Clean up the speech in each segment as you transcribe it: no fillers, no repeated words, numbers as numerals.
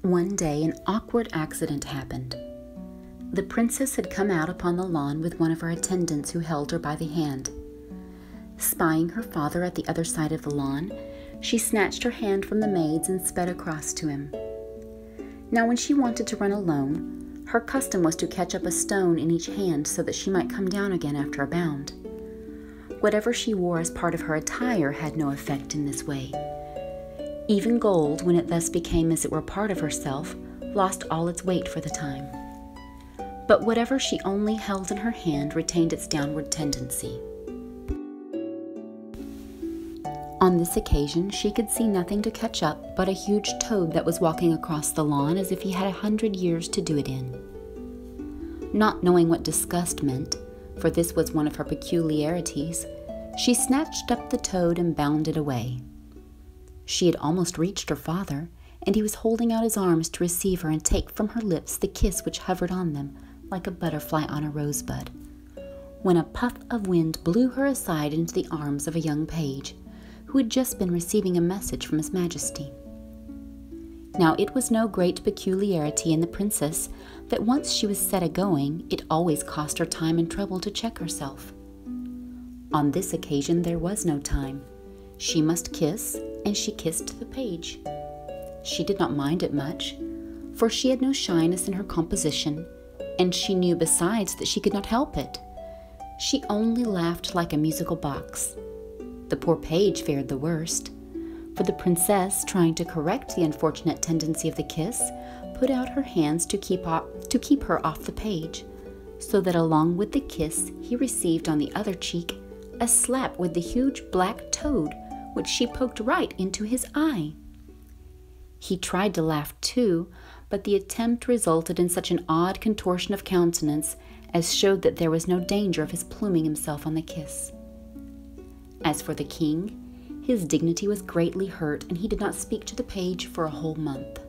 One day an awkward accident happened. The princess had come out upon the lawn with one of her attendants who held her by the hand. Spying her father at the other side of the lawn, she snatched her hand from the maid's and sped across to him. Now when she wanted to run alone, her custom was to catch up a stone in each hand so that she might come down again after a bound. Whatever she wore as part of her attire had no effect in this way. Even gold, when it thus became as it were part of herself, lost all its weight for the time. But whatever she only held in her hand retained its downward tendency. On this occasion, she could see nothing to catch up but a huge toad that was walking across the lawn as if he had 100 years to do it in. Not knowing what disgust meant, for this was one of her peculiarities, she snatched up the toad and bounded away. She had almost reached her father, and he was holding out his arms to receive her and take from her lips the kiss which hovered on them like a butterfly on a rosebud, when a puff of wind blew her aside into the arms of a young page, who had just been receiving a message from His Majesty. Now it was no great peculiarity in the princess that once she was set a-going, it always cost her time and trouble to check herself. On this occasion there was no time. She must kiss, and she kissed the page. She did not mind it much, for she had no shyness in her composition, and she knew besides that she could not help it. She only laughed like a musical box. The poor page fared the worst, for the princess, trying to correct the unfortunate tendency of the kiss, put out her hands to keep her off the page, so that along with the kiss he received on the other cheek a slap with the huge black toad, which she poked right into his eye. He tried to laugh too, but the attempt resulted in such an odd contortion of countenance as showed that there was no danger of his pluming himself on the kiss. As for the king, his dignity was greatly hurt, and he did not speak to the page for a whole month.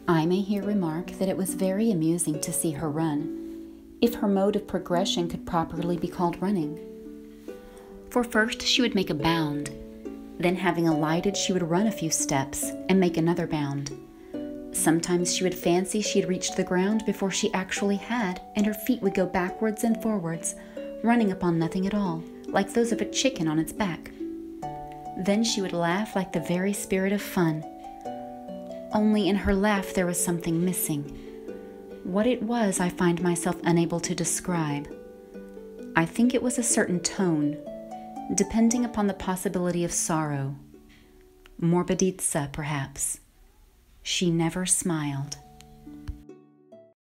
I may here remark that it was very amusing to see her run, if her mode of progression could properly be called running. For first she would make a bound, then having alighted she would run a few steps and make another bound. Sometimes she would fancy she had reached the ground before she actually had, and her feet would go backwards and forwards, running upon nothing at all, like those of a chicken on its back. Then she would laugh like the very spirit of fun. Only in her laugh there was something missing. What it was I find myself unable to describe. I think it was a certain tone, depending upon the possibility of sorrow. Morbidezza, perhaps. She never smiled.